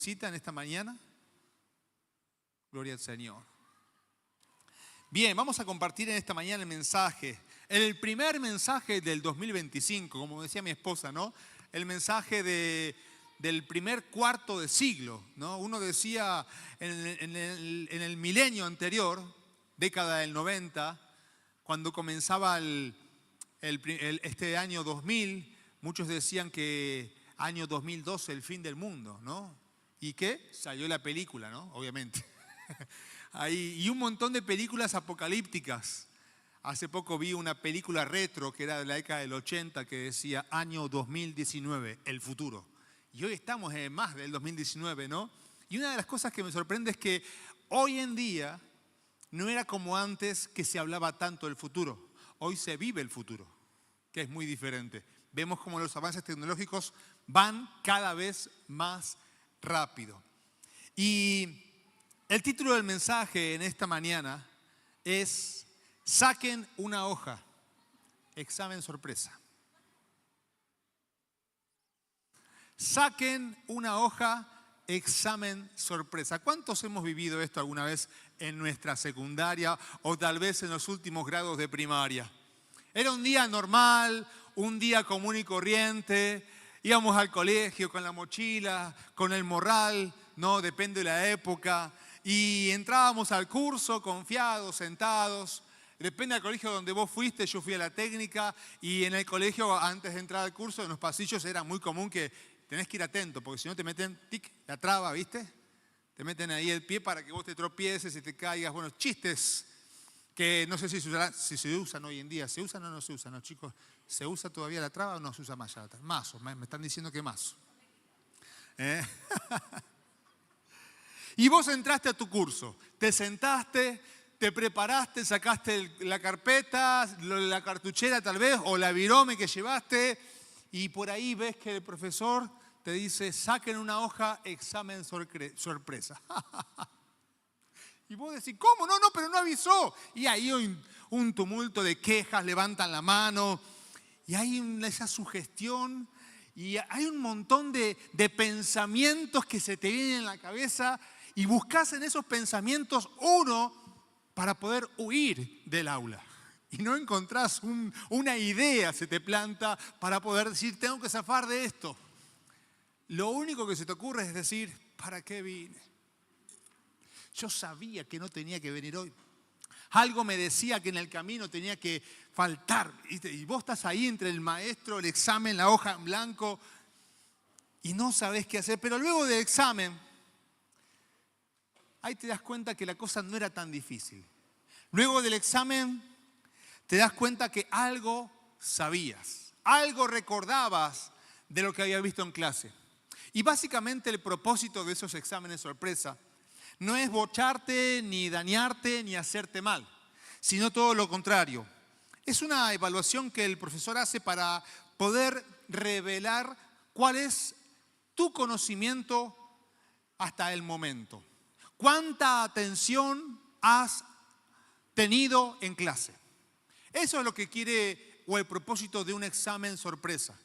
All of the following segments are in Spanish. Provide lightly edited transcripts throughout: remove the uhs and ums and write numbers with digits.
¿Cita en esta mañana? Gloria al Señor. Bien, vamos a compartir en esta mañana el mensaje. El primer mensaje del 2025, como decía mi esposa, ¿no? El mensaje del primer cuarto de siglo, ¿no? Uno decía en el milenio anterior, década del 90, cuando comenzaba este año 2000, muchos decían que año 2012, el fin del mundo, ¿no? ¿Y qué? Salió la película, ¿no? Obviamente. Y un montón de películas apocalípticas. Hace poco vi una película retro que era de la década del 80 que decía año 2019, el futuro. Y hoy estamos en más del 2019, ¿no? Y una de las cosas que me sorprende es que hoy en día no era como antes que se hablaba tanto del futuro. Hoy se vive el futuro, que es muy diferente. Vemos como los avances tecnológicos van cada vez más rápido. Y el título del mensaje en esta mañana es Saquen una hoja, examen sorpresa. Saquen una hoja, examen sorpresa. ¿Cuántos hemos vivido esto alguna vez en nuestra secundaria o tal vez en los últimos grados de primaria? Era un día normal, un día común y corriente. Íbamos al colegio con la mochila, con el morral, ¿no? Depende de la época. Y entrábamos al curso confiados, sentados. Depende del colegio donde vos fuiste, yo fui a la técnica. Y en el colegio, antes de entrar al curso, en los pasillos era muy común que tenés que ir atento, porque si no te meten, tic, la traba, ¿viste? Te meten ahí el pie para que vos te tropieces y te caigas. Bueno, chistes que no sé si se usan hoy en día. ¿Se usan o no se usan, no, chicos? ¿Se usa todavía la traba o no se usa más ya? Más, me están diciendo que más. Y vos entraste a tu curso, te sentaste, te preparaste, sacaste la carpeta, la cartuchera tal vez, o la virome que llevaste, y por ahí ves que el profesor te dice, saquen una hoja, examen sorpresa. Y vos decís, ¿cómo? No, pero no avisó. Y ahí un tumulto de quejas, levantan la mano. Y hay esa sugestión y hay un montón de pensamientos que se te vienen en la cabeza y buscas en esos pensamientos uno para poder huir del aula. Y no encontrás una idea, se te planta para poder decir, tengo que zafar de esto. Lo único que se te ocurre es decir, ¿para qué vine? Yo sabía que no tenía que venir hoy. Algo me decía que en el camino tenía que faltar. Y vos estás ahí entre el maestro, el examen, la hoja en blanco y no sabés qué hacer. Pero luego del examen, ahí te das cuenta que la cosa no era tan difícil. Luego del examen, te das cuenta que algo sabías, algo recordabas de lo que habías visto en clase. Y básicamente el propósito de esos exámenes sorpresa no es bocharte, ni dañarte, ni hacerte mal, sino todo lo contrario. Es una evaluación que el profesor hace para poder revelar cuál es tu conocimiento hasta el momento. ¿Cuánta atención has tenido en clase? Eso es lo que quiere o el propósito de un examen sorpresa.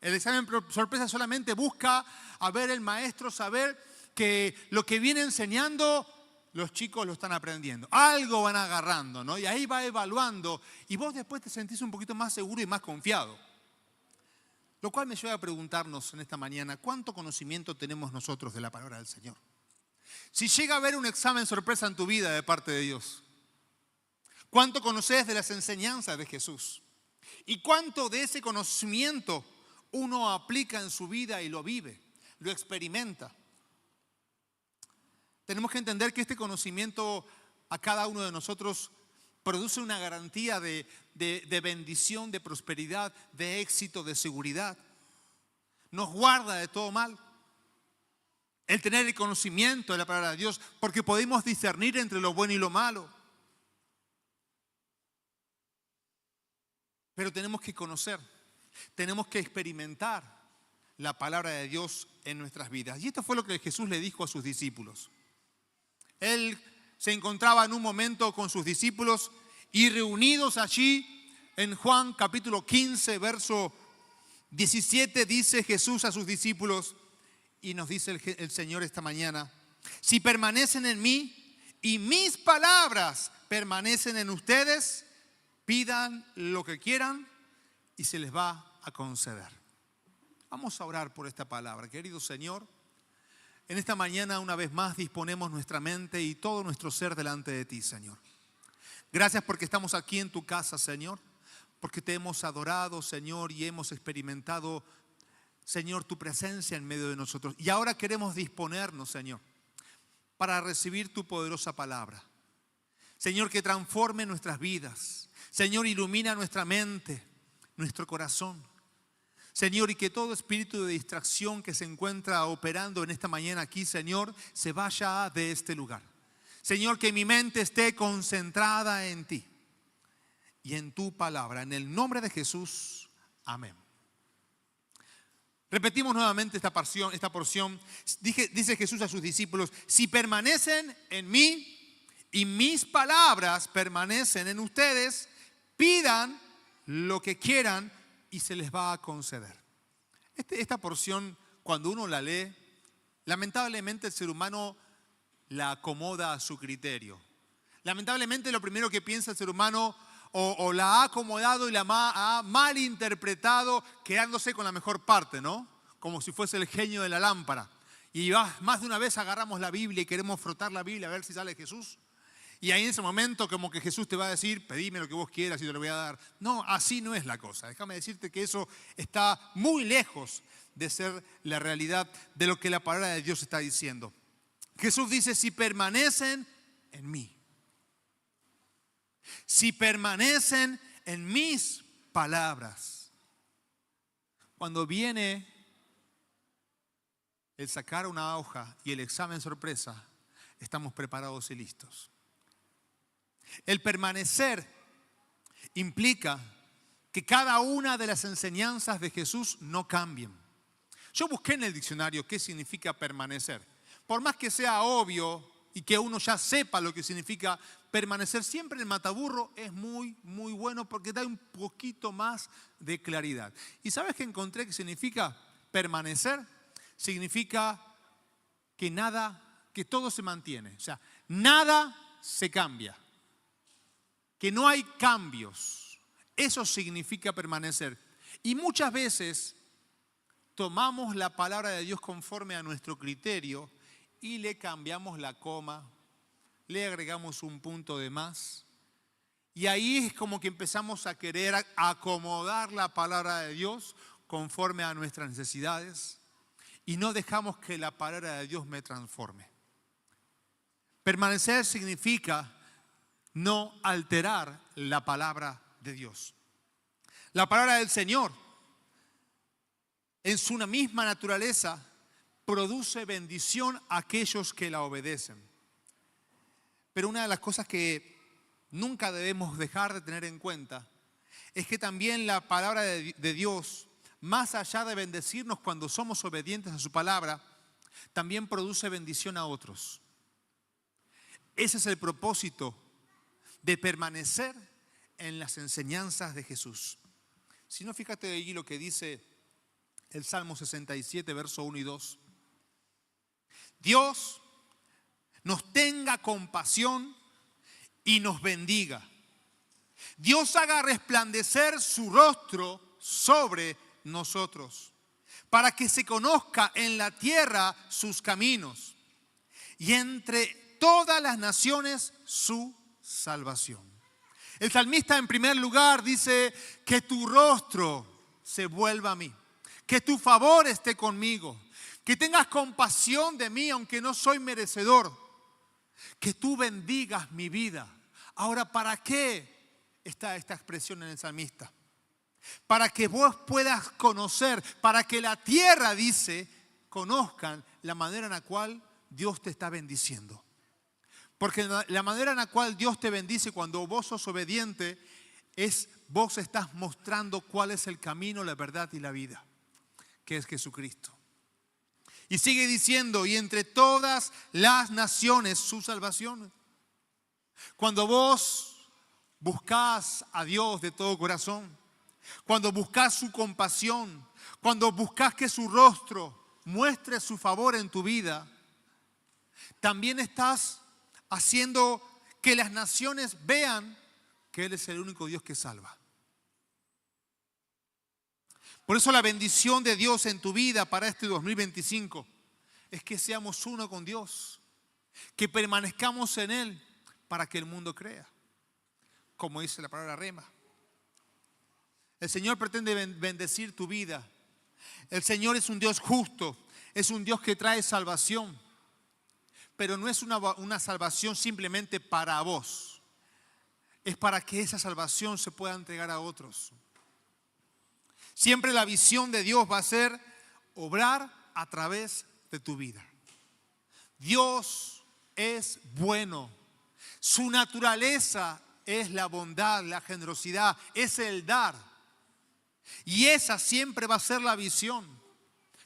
El examen sorpresa solamente busca a ver el maestro, saber que lo que viene enseñando, los chicos lo están aprendiendo. Algo van agarrando, ¿no? Y ahí va evaluando. Y vos después te sentís un poquito más seguro y más confiado. Lo cual me lleva a preguntarnos en esta mañana, ¿cuánto conocimiento tenemos nosotros de la palabra del Señor? Si llega a haber un examen sorpresa en tu vida de parte de Dios, ¿cuánto conoces de las enseñanzas de Jesús? ¿Y cuánto de ese conocimiento uno aplica en su vida y lo vive, lo experimenta? Tenemos que entender que este conocimiento a cada uno de nosotros produce una garantía de bendición, de prosperidad, de éxito, de seguridad. Nos guarda de todo mal. El tener el conocimiento de la palabra de Dios, porque podemos discernir entre lo bueno y lo malo. Pero tenemos que conocer, tenemos que experimentar la palabra de Dios en nuestras vidas. Y esto fue lo que Jesús le dijo a sus discípulos. Él se encontraba en un momento con sus discípulos y reunidos allí en Juan capítulo 15, verso 17, dice Jesús a sus discípulos, Y nos dice el Señor esta mañana, si permanecen en mí y mis palabras permanecen en ustedes, pidan lo que quieran y se les va a conceder. Vamos a orar por esta palabra. Querido Señor, en esta mañana una vez más disponemos nuestra mente y todo nuestro ser delante de ti, Señor. Gracias porque estamos aquí en tu casa, Señor, porque te hemos adorado, Señor, y hemos experimentado, Señor, tu presencia en medio de nosotros. Y ahora queremos disponernos, Señor, para recibir tu poderosa palabra. Señor, que transforme nuestras vidas. Señor, ilumina nuestra mente, nuestro corazón. Señor, y que todo espíritu de distracción que se encuentra operando en esta mañana aquí, Señor, se vaya de este lugar. Señor, que mi mente esté concentrada en ti y en tu palabra. En el nombre de Jesús, amén. Repetimos nuevamente esta porción. Dice Jesús a sus discípulos, si permanecen en mí y mis palabras permanecen en ustedes, pidan lo que quieran y se les va a conceder. Esta porción, cuando uno la lee, lamentablemente el ser humano la acomoda a su criterio. Lamentablemente lo primero que piensa el ser humano o la ha acomodado y la ha malinterpretado, quedándose con la mejor parte, ¿no? Como si fuese el genio de la lámpara. Y más de una vez agarramos la Biblia y queremos frotar la Biblia a ver si sale Jesús. Y ahí en ese momento como que Jesús te va a decir, pedime lo que vos quieras y te lo voy a dar. No, así no es la cosa. Déjame decirte que eso está muy lejos de ser la realidad de lo que la palabra de Dios está diciendo. Jesús dice, si permanecen en mí. Si permanecen en mis palabras. Cuando viene el sacar una hoja y el examen sorpresa, estamos preparados y listos. El permanecer implica que cada una de las enseñanzas de Jesús no cambien. Yo busqué en el diccionario qué significa permanecer. Por más que sea obvio y que uno ya sepa lo que significa permanecer, siempre el mataburro es muy, muy bueno porque da un poquito más de claridad. ¿Y sabes qué encontré que significa permanecer? Significa que todo se mantiene. O sea, nada se cambia. Que no hay cambios. Eso significa permanecer. Y muchas veces tomamos la palabra de Dios conforme a nuestro criterio y le cambiamos la coma, le agregamos un punto de más. Y ahí es como que empezamos a querer acomodar la palabra de Dios conforme a nuestras necesidades y no dejamos que la palabra de Dios me transforme. Permanecer significa no alterar la palabra de Dios. La palabra del Señor, en su misma naturaleza, produce bendición a aquellos que la obedecen. Pero una de las cosas que nunca debemos dejar de tener en cuenta es que también la palabra de Dios, más allá de bendecirnos cuando somos obedientes a su palabra, también produce bendición a otros. Ese es el propósito de permanecer en las enseñanzas de Jesús. Si no, fíjate allí lo que dice el Salmo 67, verso 1 y 2. Dios nos tenga compasión y nos bendiga. Dios haga resplandecer su rostro sobre nosotros, para que se conozca en la tierra sus caminos y entre todas las naciones su salvación. El salmista en primer lugar dice que tu rostro se vuelva a mí, que tu favor esté conmigo, que tengas compasión de mí aunque no soy merecedor, que tú bendigas mi vida. Ahora, ¿para qué está esta expresión en el salmista? Para que vos puedas conocer, para que la tierra, dice, conozcan la manera en la cual Dios te está bendiciendo. Porque la manera en la cual Dios te bendice cuando vos sos obediente es vos estás mostrando cuál es el camino, la verdad y la vida, que es Jesucristo. Y sigue diciendo, y entre todas las naciones su salvación. Cuando vos buscás a Dios de todo corazón, cuando buscás su compasión, cuando buscás que su rostro muestre su favor en tu vida, también estás haciendo que las naciones vean que Él es el único Dios que salva. Por eso la bendición de Dios en tu vida para este 2025 es que seamos uno con Dios, que permanezcamos en Él para que el mundo crea, como dice la palabra rema. El Señor pretende bendecir tu vida. El Señor es un Dios justo, es un Dios que trae salvación, pero no es una salvación simplemente para vos, es para que esa salvación se pueda entregar a otros. Siempre la visión de Dios va a ser obrar a través de tu vida. Dios es bueno. Su naturaleza es la bondad, la generosidad, es el dar. Y esa siempre va a ser la visión.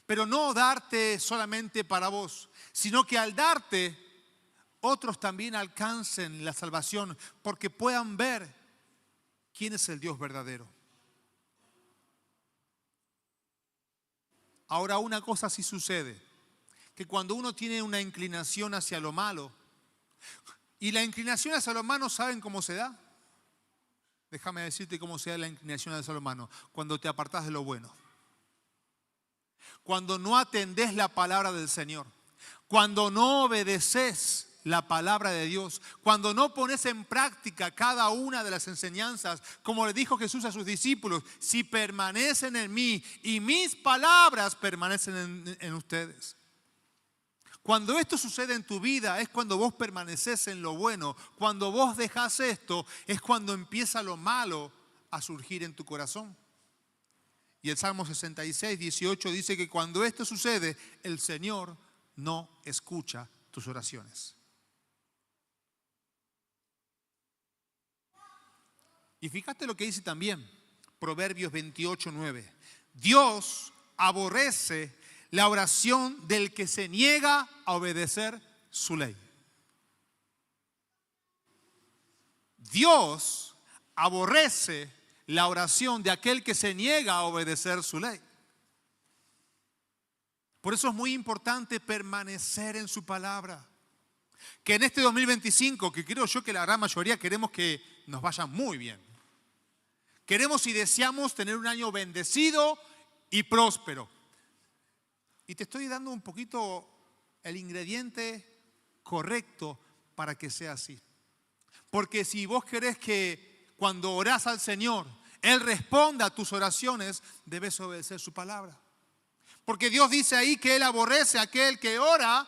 Pero no darte solamente para vos, sino que al darte, otros también alcancen la salvación porque puedan ver quién es el Dios verdadero. Ahora, una cosa sí sucede, que cuando uno tiene una inclinación hacia lo malo, y la inclinación hacia lo malo, ¿saben cómo se da? Déjame decirte cómo se da la inclinación hacia lo malo. Cuando te apartás de lo bueno. Cuando no atendés la palabra del Señor. Cuando no obedeces la palabra de Dios. Cuando no pones en práctica cada una de las enseñanzas, como le dijo Jesús a sus discípulos, si permanecen en mí y mis palabras permanecen en ustedes. Cuando esto sucede en tu vida es cuando vos permaneces en lo bueno. Cuando vos dejás esto es cuando empieza lo malo a surgir en tu corazón. Y el Salmo 66, 18 dice que cuando esto sucede, el Señor no escucha tus oraciones. Y fíjate lo que dice también Proverbios 28, 9. Dios aborrece la oración del que se niega a obedecer su ley. Dios aborrece la oración de aquel que se niega a obedecer su ley. Por eso es muy importante permanecer en su palabra. Que en este 2025, que creo yo que la gran mayoría queremos que nos vaya muy bien. Queremos y deseamos tener un año bendecido y próspero. Y te estoy dando un poquito el ingrediente correcto para que sea así. Porque si vos querés que cuando orás al Señor, Él responda a tus oraciones, debes obedecer su palabra. Porque Dios dice ahí que Él aborrece a aquel que ora,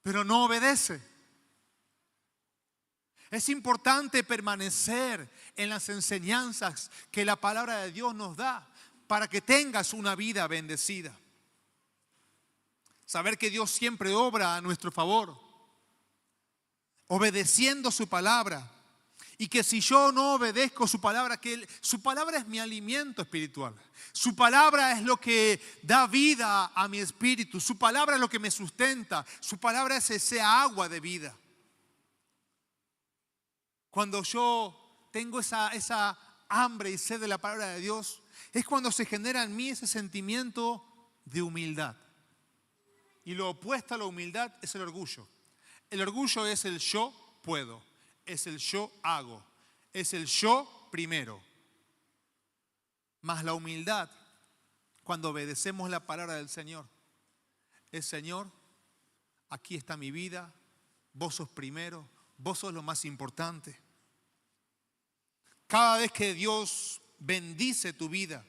pero no obedece. Es importante permanecer en las enseñanzas que la palabra de Dios nos da para que tengas una vida bendecida. Saber que Dios siempre obra a nuestro favor, obedeciendo su palabra. Y que si yo no obedezco su palabra, su palabra es mi alimento espiritual. Su palabra es lo que da vida a mi espíritu. Su palabra es lo que me sustenta. Su palabra es esa agua de vida. Cuando yo tengo esa hambre y sed de la palabra de Dios, es cuando se genera en mí ese sentimiento de humildad. Y lo opuesto a la humildad es el orgullo. El orgullo es el yo puedo, es el yo hago, es el yo primero. Mas la humildad, cuando obedecemos la palabra del Señor, es Señor, aquí está mi vida, vos sos primero, vos sos lo más importante. Cada vez que Dios bendice tu vida,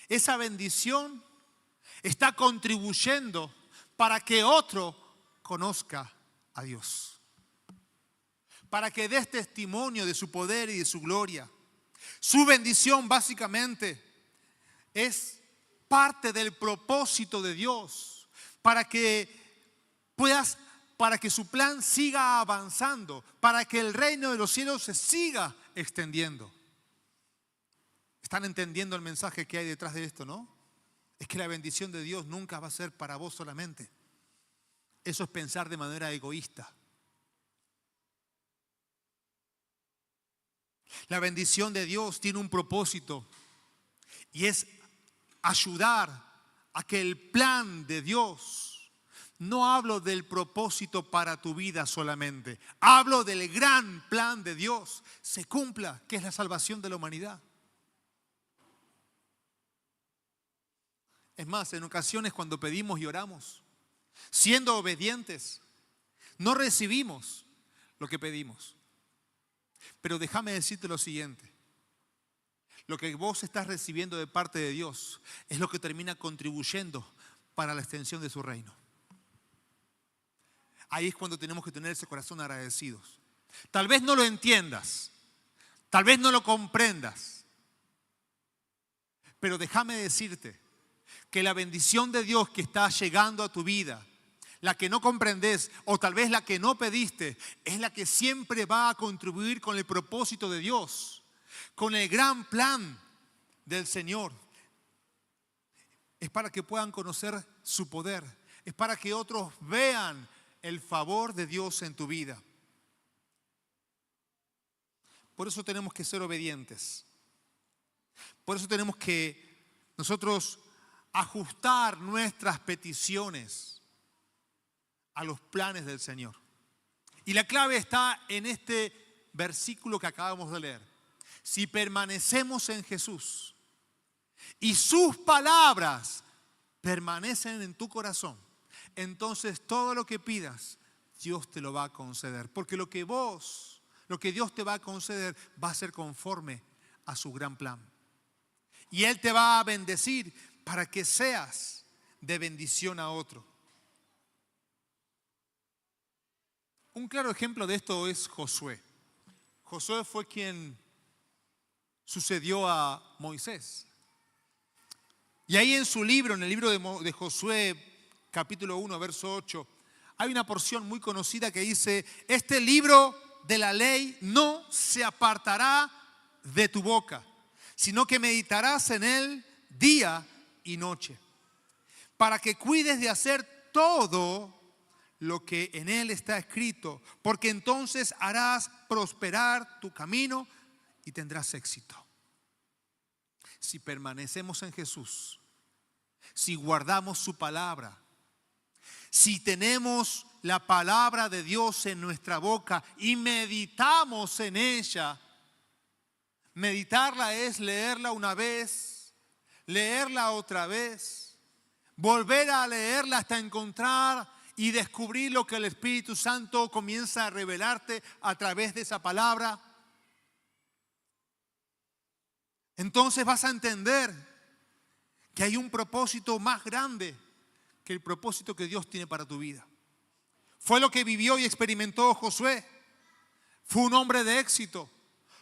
esa bendición está contribuyendo para que otro conozca a Dios. Para que des testimonio de su poder y de su gloria. Su bendición básicamente es parte del propósito de Dios. Para que su plan siga avanzando. Para que el reino de los cielos se siga extendiendo. ¿Están entendiendo el mensaje que hay detrás de esto, no? Es que la bendición de Dios nunca va a ser para vos solamente. Eso es pensar de manera egoísta. La bendición de Dios tiene un propósito y es ayudar a que el plan de Dios, no hablo del propósito para tu vida solamente, hablo del gran plan de Dios, se cumpla, que es la salvación de la humanidad. Es más, en ocasiones cuando pedimos y oramos, siendo obedientes, no recibimos lo que pedimos. Pero déjame decirte lo siguiente. Lo que vos estás recibiendo de parte de Dios es lo que termina contribuyendo para la extensión de su reino. Ahí es cuando tenemos que tener ese corazón agradecidos. Tal vez no lo entiendas, tal vez no lo comprendas, pero déjame decirte que la bendición de Dios que está llegando a tu vida, la que no comprendes o tal vez la que no pediste, es la que siempre va a contribuir con el propósito de Dios, con el gran plan del Señor. Es para que puedan conocer su poder, es para que otros vean el favor de Dios en tu vida. Por eso tenemos que ser obedientes. Por eso tenemos que nosotros ajustar nuestras peticiones a los planes del Señor. Y la clave está en este versículo que acabamos de leer. Si permanecemos en Jesús y sus palabras permanecen en tu corazón, entonces todo lo que pidas, Dios te lo va a conceder. Porque lo que Dios te va a conceder va a ser conforme a su gran plan. Y Él te va a bendecir para que seas de bendición a otro. Un claro ejemplo de esto es Josué. Josué fue quien sucedió a Moisés. Y ahí en su libro, en el libro de Josué, capítulo 1, verso 8, hay una porción muy conocida que dice: este libro de la ley no se apartará de tu boca, sino que meditarás en él día y noche, para que cuides de hacer todo lo que en él está escrito, porque entonces harás prosperar tu camino y tendrás éxito. Si permanecemos en Jesús, si guardamos su palabra, si tenemos la palabra de Dios en nuestra boca y meditamos en ella. Meditarla es leerla una vez, leerla otra vez, volver a leerla hasta encontrar y descubrir lo que el Espíritu Santo comienza a revelarte a través de esa palabra. Entonces vas a entender que hay un propósito más grande que el propósito que Dios tiene para tu vida. Fue lo que vivió y experimentó Josué. Fue un hombre de éxito.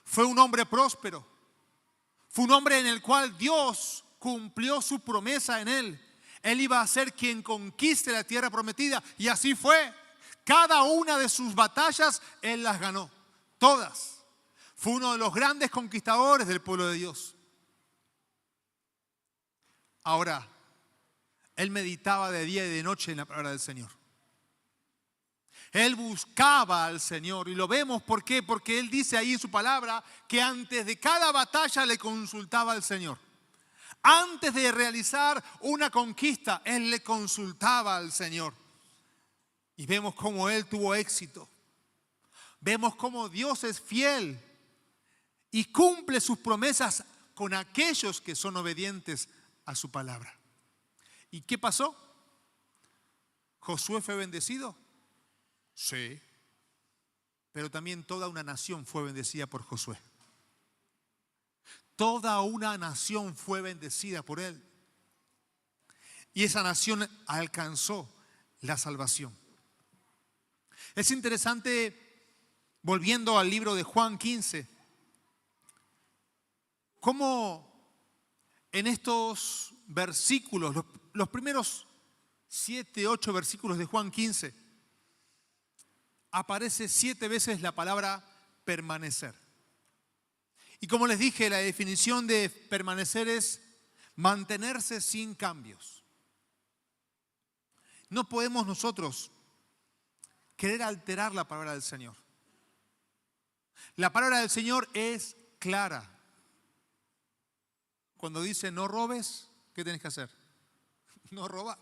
Fue un hombre próspero. Fue un hombre en el cual Dios cumplió su promesa en él. Él iba a ser quien conquiste la tierra prometida. Y así fue. Cada una de sus batallas él las ganó. Todas. Fue uno de los grandes conquistadores del pueblo de Dios. Ahora, él meditaba de día y de noche en la palabra del Señor. Él buscaba al Señor y lo vemos, ¿por qué? Porque Él dice ahí en su palabra que antes de cada batalla le consultaba al Señor. Antes de realizar una conquista, Él le consultaba al Señor. Y vemos cómo Él tuvo éxito. Vemos cómo Dios es fiel y cumple sus promesas con aquellos que son obedientes a su palabra. ¿Y qué pasó? ¿Josué fue bendecido? Sí, pero también toda una nación fue bendecida por Josué. Toda una nación fue bendecida por él. Y esa nación alcanzó la salvación. Es interesante, volviendo al libro de Juan 15, cómo en estos versículos, los primeros 7, 8 versículos de Juan 15, aparece 7 veces la palabra permanecer. Y como les dije, la definición de permanecer es mantenerse sin cambios. No podemos nosotros querer alterar la palabra del Señor. La palabra del Señor es clara. Cuando dice no robes, ¿qué tienes que hacer? no robar.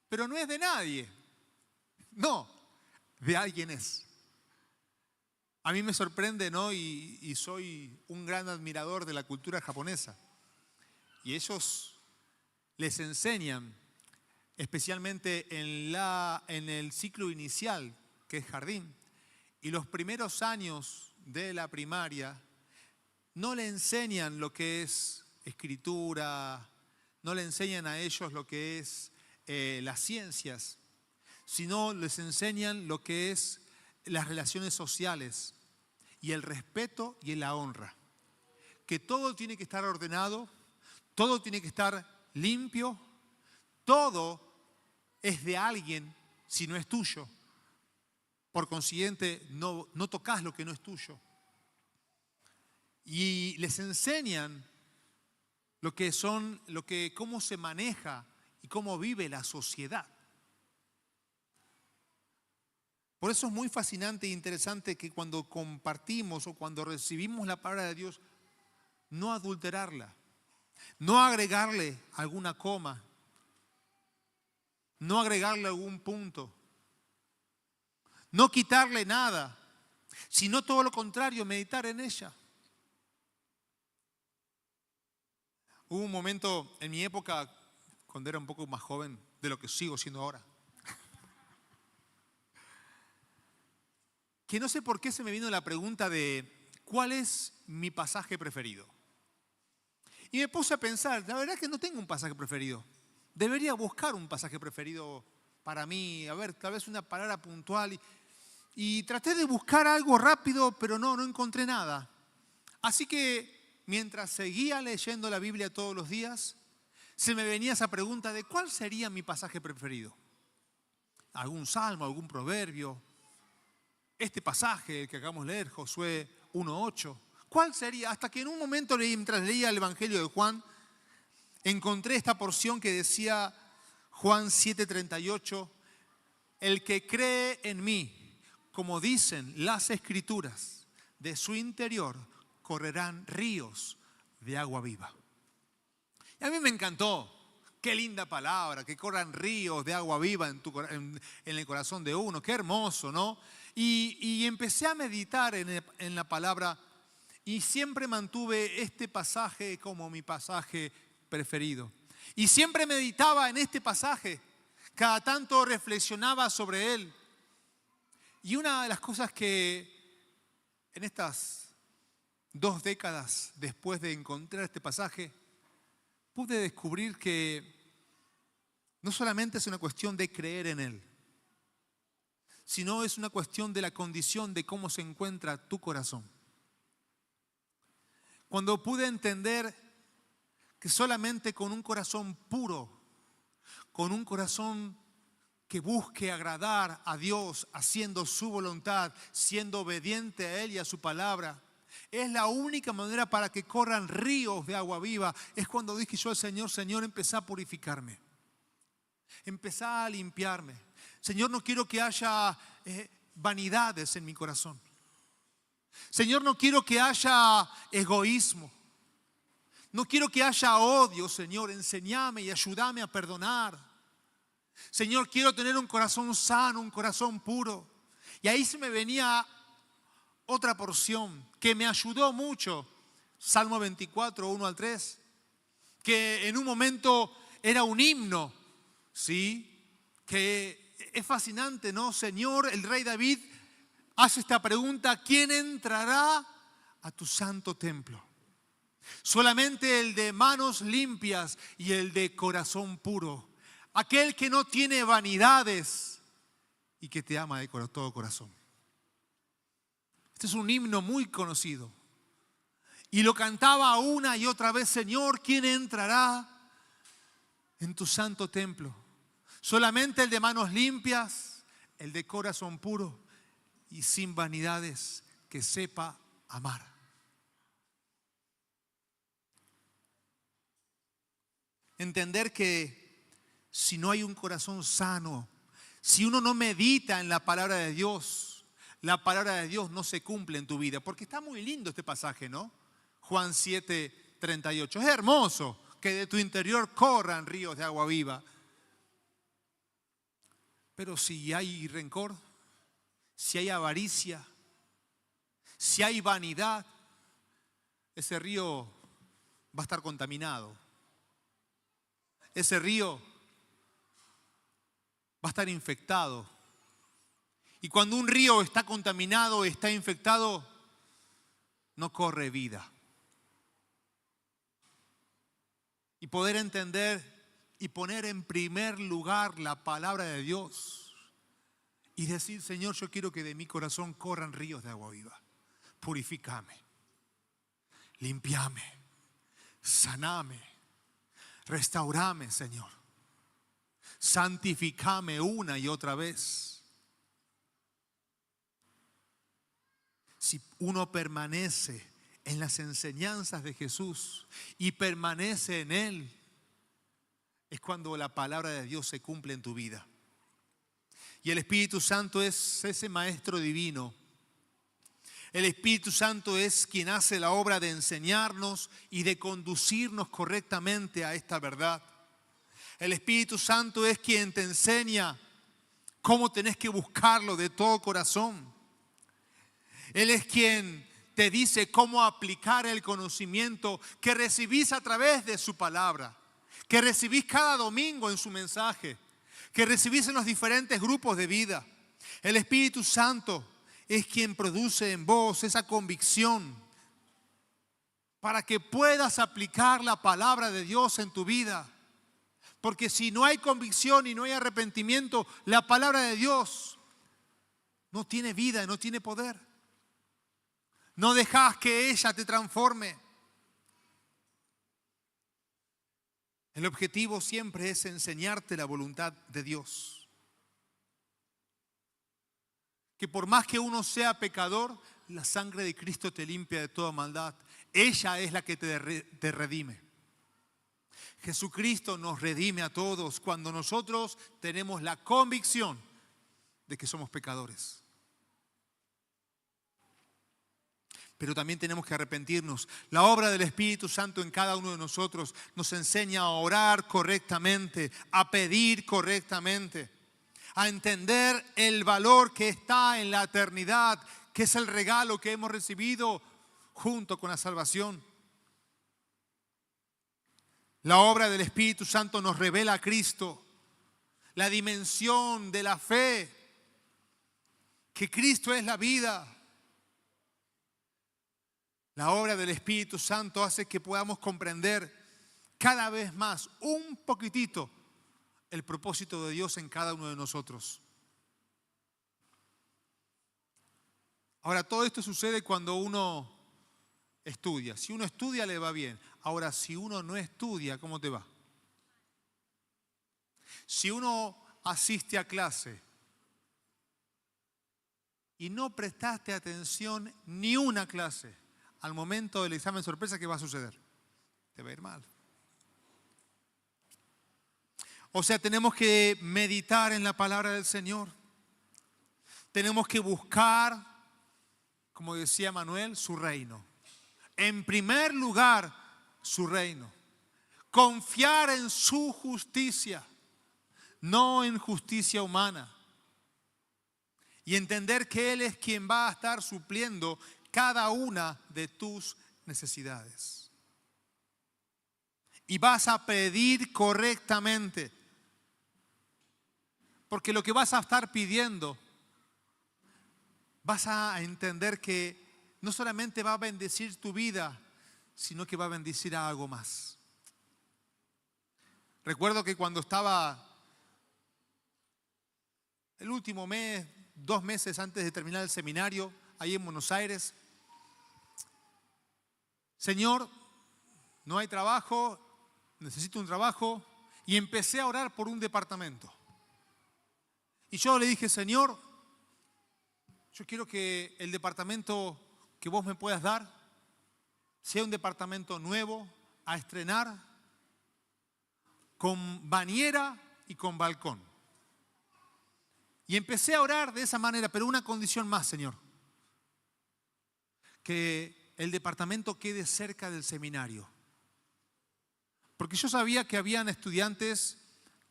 Pero no es de nadie. No, de alguien es. A mí me sorprende, ¿no? Y soy un gran admirador de la cultura japonesa. Y ellos les enseñan, especialmente en el ciclo inicial, que es jardín, y los primeros años de la primaria, no le enseñan lo que es escritura, no le enseñan a ellos lo que es las ciencias, sino les enseñan lo que es las relaciones sociales y el respeto y la honra. Que todo tiene que estar ordenado, todo tiene que estar limpio, todo es de alguien si no es tuyo. Por consiguiente, no tocas lo que no es tuyo. Y les enseñan cómo se maneja y cómo vive la sociedad. Por eso es muy fascinante e interesante que cuando compartimos o cuando recibimos la palabra de Dios, no adulterarla, no agregarle alguna coma, no agregarle algún punto, no quitarle nada, sino todo lo contrario, meditar en ella. Hubo un momento en mi época, cuando era un poco más joven de lo que sigo siendo ahora, que no sé por qué se me vino la pregunta de ¿cuál es mi pasaje preferido? Y me puse a pensar, la verdad es que no tengo un pasaje preferido. Debería buscar un pasaje preferido para mí, a ver, tal vez una palabra puntual. Y traté de buscar algo rápido, pero no encontré nada. Así que mientras seguía leyendo la Biblia todos los días, se me venía esa pregunta de ¿cuál sería mi pasaje preferido? ¿Algún salmo, algún proverbio? Este pasaje, el que acabamos de leer, Josué 1:8. ¿Cuál sería? Hasta que en un momento, mientras leía el Evangelio de Juan, encontré esta porción que decía Juan 7:38, el que cree en mí, como dicen las Escrituras, de su interior correrán ríos de agua viva. Y a mí me encantó. Qué linda palabra, que corran ríos de agua viva en el corazón de uno. Qué hermoso, ¿no? Y empecé a meditar en la palabra y siempre mantuve este pasaje como mi pasaje preferido. Y siempre meditaba en este pasaje. Cada tanto reflexionaba sobre él. Y una de las cosas que en estas 2 décadas después de encontrar este pasaje, pude descubrir que no solamente es una cuestión de creer en Él, sino es una cuestión de la condición de cómo se encuentra tu corazón. Cuando pude entender que solamente con un corazón puro, con un corazón que busque agradar a Dios, haciendo su voluntad, siendo obediente a Él y a su palabra, es la única manera para que corran ríos de agua viva. Es cuando dije yo al Señor, Señor, empezá a purificarme. Empezá a limpiarme. Señor, no quiero que haya vanidades en mi corazón. Señor, no quiero que haya egoísmo. No quiero que haya odio, Señor. Enséñame y ayúdame a perdonar. Señor, quiero tener un corazón sano, un corazón puro. Y ahí se me venía otra porción que me ayudó mucho. Salmo 24, 1-3. Que en un momento era un himno, ¿sí? Que es fascinante, ¿no? Señor, el rey David hace esta pregunta: ¿quién entrará a tu santo templo? Solamente el de manos limpias y el de corazón puro. Aquel que no tiene vanidades y que te ama de todo corazón. Este es un himno muy conocido. Y lo cantaba una y otra vez: Señor, ¿quién entrará en tu santo templo? Solamente el de manos limpias, el de corazón puro y sin vanidades, que sepa amar. Entender que si no hay un corazón sano, si uno no medita en la palabra de Dios, la palabra de Dios no se cumple en tu vida. Porque está muy lindo este pasaje, ¿no? Juan 7:38. Es hermoso que de tu interior corran ríos de agua viva. Pero si hay rencor, si hay avaricia, si hay vanidad, ese río va a estar contaminado. Ese río va a estar infectado. Y cuando un río está contaminado, está infectado, no corre vida. Y poder entender y poner en primer lugar la palabra de Dios y decir: Señor, yo quiero que de mi corazón corran ríos de agua viva. Purifícame, limpiame, saname, restaurame, Señor. Santificame una y otra vez. Si uno permanece en las enseñanzas de Jesús y permanece en Él, es cuando la palabra de Dios se cumple en tu vida. Y el Espíritu Santo es ese maestro divino. El Espíritu Santo es quien hace la obra de enseñarnos y de conducirnos correctamente a esta verdad. El Espíritu Santo es quien te enseña cómo tenés que buscarlo de todo corazón. Él es quien te dice cómo aplicar el conocimiento que recibís a través de su palabra, que recibís cada domingo en su mensaje, que recibís en los diferentes grupos de vida. El Espíritu Santo es quien produce en vos esa convicción para que puedas aplicar la palabra de Dios en tu vida. Porque si no hay convicción y no hay arrepentimiento, la palabra de Dios no tiene vida, no tiene poder. No dejas que ella te transforme. El objetivo siempre es enseñarte la voluntad de Dios. Que por más que uno sea pecador, la sangre de Cristo te limpia de toda maldad. Ella es la que te redime. Jesucristo nos redime a todos cuando nosotros tenemos la convicción de que somos pecadores. Pero también tenemos que arrepentirnos. La obra del Espíritu Santo en cada uno de nosotros nos enseña a orar correctamente, a pedir correctamente, a entender el valor que está en la eternidad, que es el regalo que hemos recibido junto con la salvación. La obra del Espíritu Santo nos revela a Cristo, la dimensión de la fe, que Cristo es la vida. La obra del Espíritu Santo hace que podamos comprender cada vez más, un poquitito, el propósito de Dios en cada uno de nosotros. Ahora, todo esto sucede cuando uno estudia. Si uno estudia, le va bien. Ahora, si uno no estudia, ¿cómo te va? Si uno asiste a clase y no prestaste atención ni una clase, al momento del examen sorpresa, ¿qué va a suceder? Te va a ir mal. O sea, tenemos que meditar en la palabra del Señor. Tenemos que buscar, como decía Manuel, su reino. En primer lugar, su reino. Confiar en su justicia, no en justicia humana. Y entender que Él es quien va a estar supliendo cada una de tus necesidades. Y vas a pedir correctamente. Porque lo que vas a estar pidiendo, vas a entender que no solamente va a bendecir tu vida, sino que va a bendecir a algo más. Recuerdo que cuando estaba el último mes, 2 meses antes de terminar el seminario, ahí en Buenos Aires, Señor, no hay trabajo, necesito un trabajo, y empecé a orar por un departamento. Y yo le dije: Señor, yo quiero que el departamento que vos me puedas dar sea un departamento nuevo, a estrenar, con bañera y con balcón. Y empecé a orar de esa manera, pero una condición más, Señor: que el departamento quede cerca del seminario. Porque yo sabía que habían estudiantes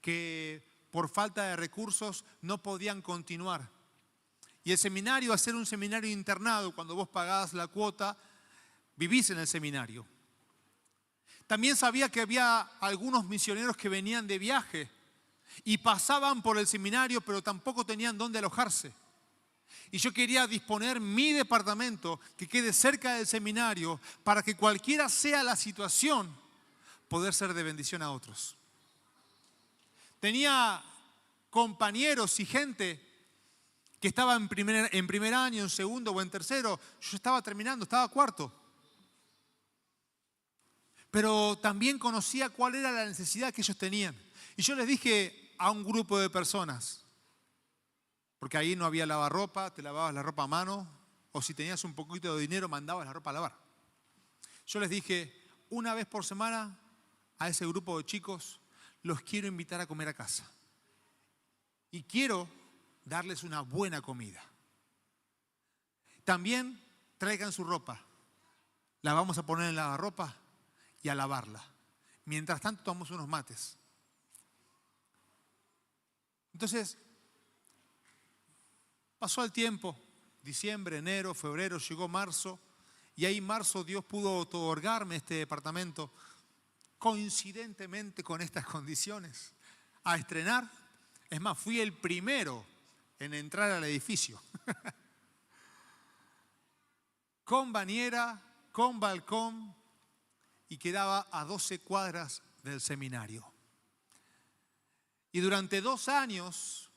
que por falta de recursos no podían continuar. Y el seminario, al ser un seminario internado, cuando vos pagabas la cuota, vivís en el seminario. También sabía que había algunos misioneros que venían de viaje y pasaban por el seminario, pero tampoco tenían dónde alojarse. Y yo quería disponer mi departamento que quede cerca del seminario para que cualquiera sea la situación, poder ser de bendición a otros. Tenía compañeros y gente que estaba en primer año, en segundo o en tercero. Yo estaba terminando, estaba cuarto. Pero también conocía cuál era la necesidad que ellos tenían. Y yo les dije a un grupo de personas, porque ahí no había lavarropa, te lavabas la ropa a mano, o si tenías un poquito de dinero, mandabas la ropa a lavar. Yo les dije, una vez por semana, a ese grupo de chicos, los quiero invitar a comer a casa. Y quiero darles una buena comida. También traigan su ropa. La vamos a poner en la lavarropa y a lavarla. Mientras tanto, tomamos unos mates. Entonces, pasó el tiempo, diciembre, enero, febrero, llegó marzo, y ahí en marzo Dios pudo otorgarme este departamento, coincidentemente con estas condiciones, a estrenar. Es más, fui el primero en entrar al edificio. Con bañera, con balcón, y quedaba a 12 cuadras del seminario. Y durante 2 años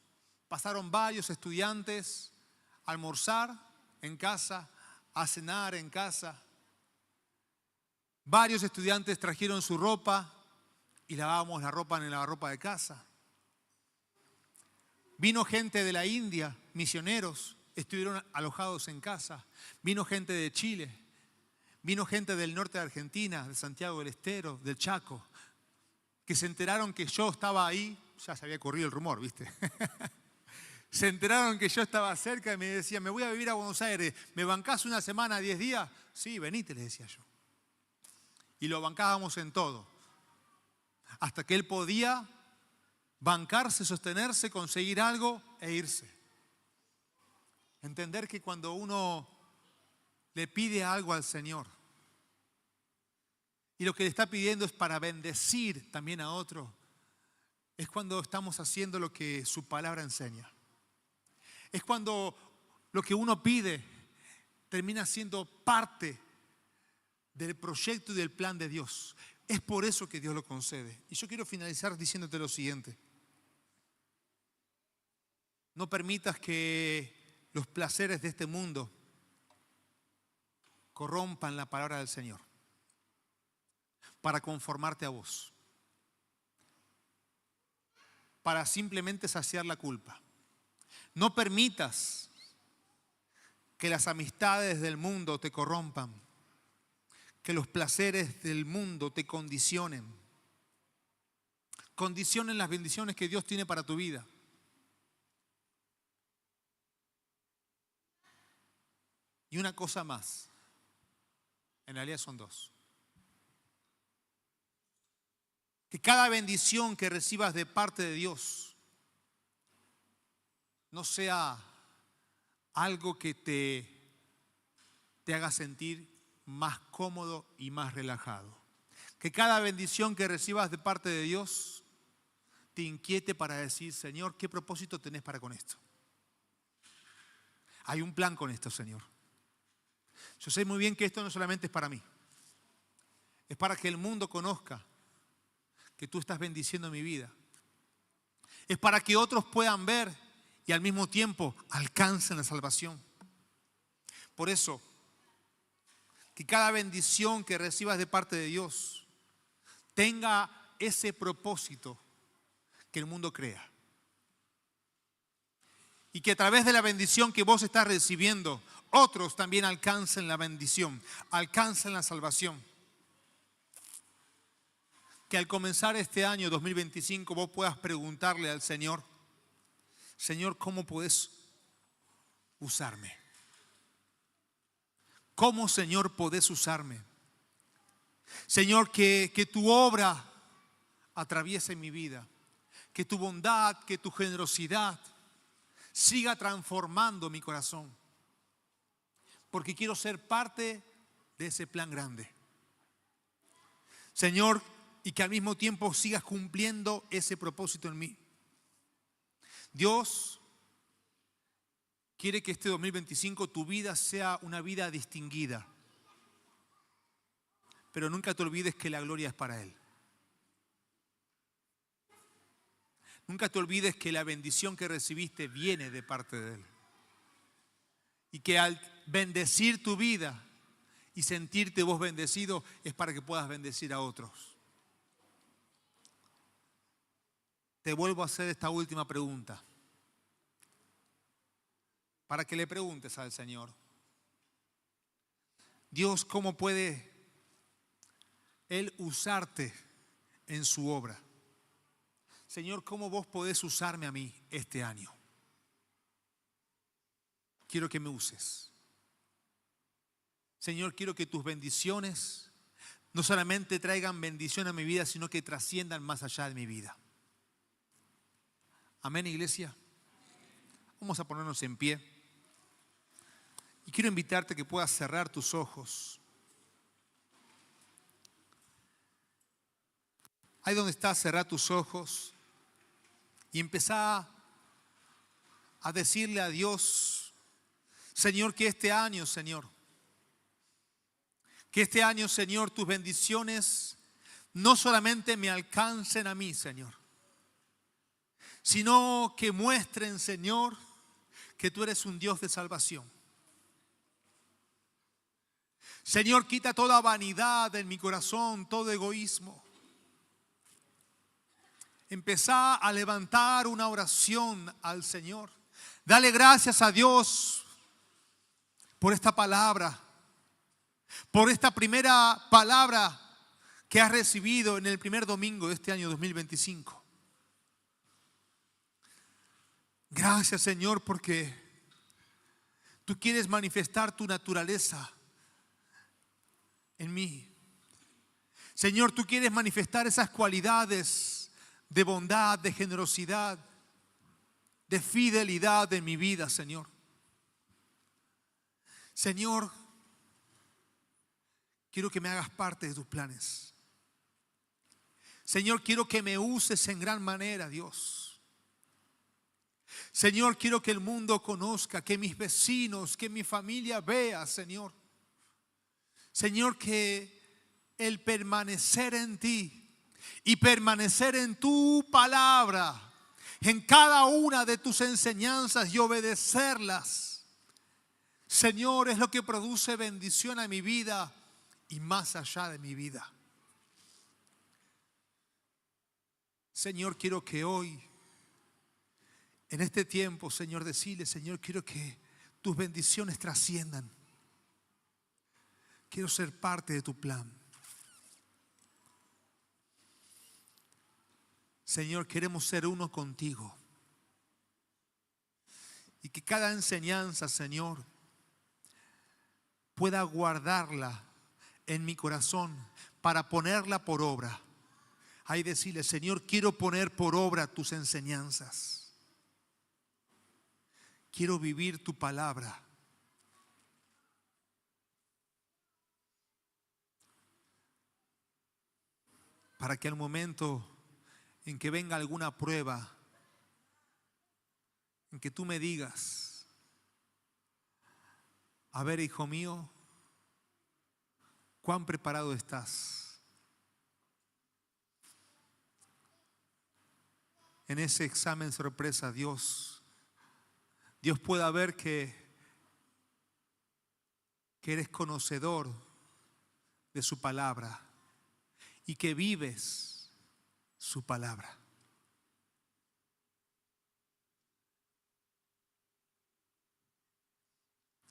pasaron varios estudiantes a almorzar en casa, a cenar en casa. Varios estudiantes trajeron su ropa y lavábamos la ropa en el lavarropa de casa. Vino gente de la India, misioneros, estuvieron alojados en casa. Vino gente de Chile, vino gente del norte de Argentina, de Santiago del Estero, del Chaco, que se enteraron que yo estaba ahí. Ya se había corrido el rumor, ¿viste? Se enteraron que yo estaba cerca y me decían, me voy a vivir a Buenos Aires, ¿me bancás una semana, 10 días? Sí, venite, les decía yo. Y lo bancábamos en todo. Hasta que él podía bancarse, sostenerse, conseguir algo e irse. Entender que cuando uno le pide algo al Señor y lo que le está pidiendo es para bendecir también a otro, es cuando estamos haciendo lo que su palabra enseña. Es cuando lo que uno pide termina siendo parte del proyecto y del plan de Dios. Es por eso que Dios lo concede. Y yo quiero finalizar diciéndote lo siguiente. No permitas que los placeres de este mundo corrompan la palabra del Señor para conformarte a vos, para simplemente saciar la culpa. No permitas que las amistades del mundo te corrompan, que los placeres del mundo te condicionen. Condicionen las bendiciones que Dios tiene para tu vida. Y una cosa más, en realidad son 2. Que cada bendición que recibas de parte de Dios no sea algo que te haga sentir más cómodo y más relajado. Que cada bendición que recibas de parte de Dios te inquiete para decir, Señor, ¿qué propósito tenés para con esto? Hay un plan con esto, Señor. Yo sé muy bien que esto no solamente es para mí. Es para que el mundo conozca que tú estás bendiciendo mi vida. Es para que otros puedan ver y al mismo tiempo alcancen la salvación. Por eso, que cada bendición que recibas de parte de Dios tenga ese propósito que el mundo crea. Y que a través de la bendición que vos estás recibiendo, otros también alcancen la bendición, alcancen la salvación. Que al comenzar este año 2025 vos puedas preguntarle al Señor, Señor, ¿cómo podés usarme? ¿Cómo, Señor, podés usarme? Señor, que tu obra atraviese mi vida. que tu bondad, que tu generosidad siga transformando mi corazón. Porque quiero ser parte de ese plan grande. Señor, y que al mismo tiempo sigas cumpliendo ese propósito en mí. Dios quiere que este 2025 tu vida sea una vida distinguida. Pero nunca te olvides que la gloria es para Él. Nunca te olvides que la bendición que recibiste viene de parte de Él. Y que al bendecir tu vida y sentirte vos bendecido es para que puedas bendecir a otros. Te vuelvo a hacer esta última pregunta. Para que le preguntes al Señor. Dios, ¿cómo puede Él usarte en su obra? Señor, ¿cómo vos podés usarme a mí este año? Quiero que me uses. Señor, quiero que tus bendiciones no solamente traigan bendición a mi vida, sino que trasciendan más allá de mi vida. Amén, iglesia. Vamos a ponernos en pie. Y quiero invitarte a que puedas cerrar tus ojos. Ahí donde estás, cerrá tus ojos y empezá a decirle a Dios, Señor, que este año, Señor, tus bendiciones no solamente me alcancen a mí, Señor, sino que muestren, Señor, que tú eres un Dios de salvación. Señor, quita toda vanidad en mi corazón, todo egoísmo. Empezá a levantar una oración al Señor. Dale gracias a Dios por esta palabra, por esta primera palabra que has recibido en el primer domingo de este año 2025. Gracias, Señor, porque tú quieres manifestar tu naturaleza en mí. Señor, tú quieres manifestar esas cualidades de bondad, de generosidad, de fidelidad en mi vida, Señor. Señor, quiero que me hagas parte de tus planes. Señor, quiero que me uses en gran manera, Dios. Señor, quiero que el mundo conozca, que mis vecinos, que mi familia vea, Señor. Señor, que el permanecer en ti y permanecer en tu palabra, en cada una de tus enseñanzas y obedecerlas, Señor, es lo que produce bendición a mi vida y más allá de mi vida. Señor, quiero que hoy, en este tiempo, Señor, decirle, Señor, quiero que tus bendiciones trasciendan. Quiero ser parte de tu plan. Señor, queremos ser uno contigo. Y que cada enseñanza, Señor, pueda guardarla en mi corazón para ponerla por obra. Ahí decirle, Señor, quiero poner por obra tus enseñanzas. Quiero vivir tu palabra. Para que al momento en que venga alguna prueba, en que tú me digas, a ver, hijo mío, ¿cuán preparado estás? En ese examen sorpresa, Dios pueda ver que eres conocedor de su palabra y que vives su palabra.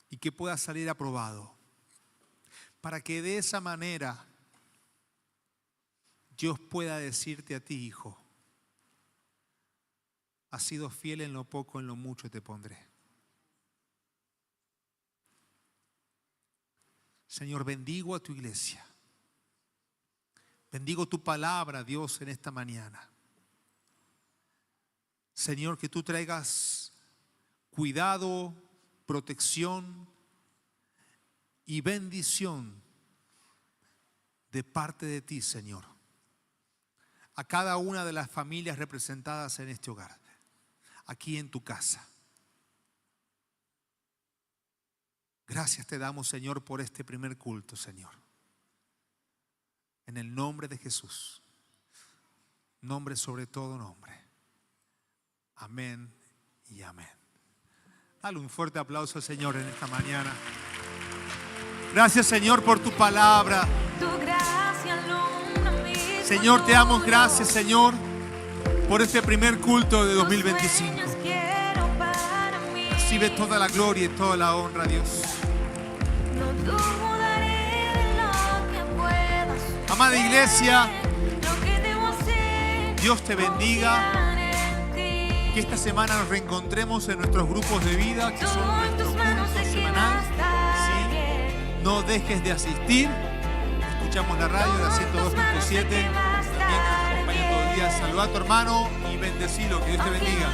Y que pueda salir aprobado, para que de esa manera Dios pueda decirte a ti, hijo, has sido fiel en lo poco, en lo mucho te pondré. Señor, bendigo a tu iglesia. Bendigo tu palabra, Dios, en esta mañana. Señor, que tú traigas cuidado, protección y bendición de parte de ti, Señor, a cada una de las familias representadas en este hogar, aquí en tu casa. Gracias te damos, Señor, por este primer culto, Señor. En el nombre de Jesús, nombre sobre todo nombre. Amén y amén. Dale un fuerte aplauso al Señor en esta mañana. Gracias, Señor, por tu palabra. Señor, te damos gracias, Señor, por este primer culto de 2025. Recibe toda la gloria y toda la honra, Dios. Amada iglesia, Dios te bendiga. Que esta semana nos reencontremos en nuestros grupos de vida, que son nuestros cultos semanales. ¿Sí? No dejes de asistir. Escuchamos la radio, la 102.7. También nos acompaña todo el día. Saluda a tu hermano y bendecilo. Que Dios te bendiga.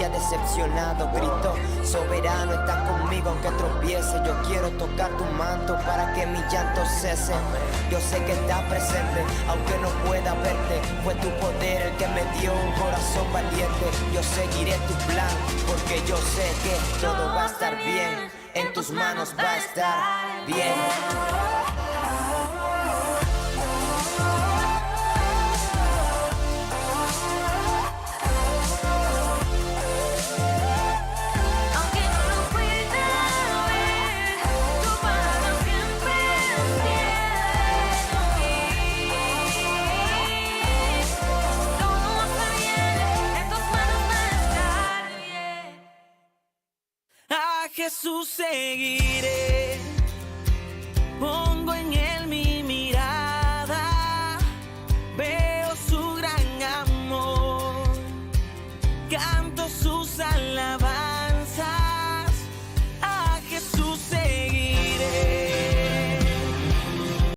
Decepcionado, grito, soberano, estás conmigo aunque tropiece. Yo quiero tocar tu manto para que mi llanto cese. Yo sé que estás presente, aunque no pueda verte. Fue tu poder el que me dio un corazón valiente. Yo seguiré tu plan, porque yo sé que todo va a estar bien. En tus manos va a estar bien. Jesús seguiré, pongo en él mi mirada, veo su gran amor, canto su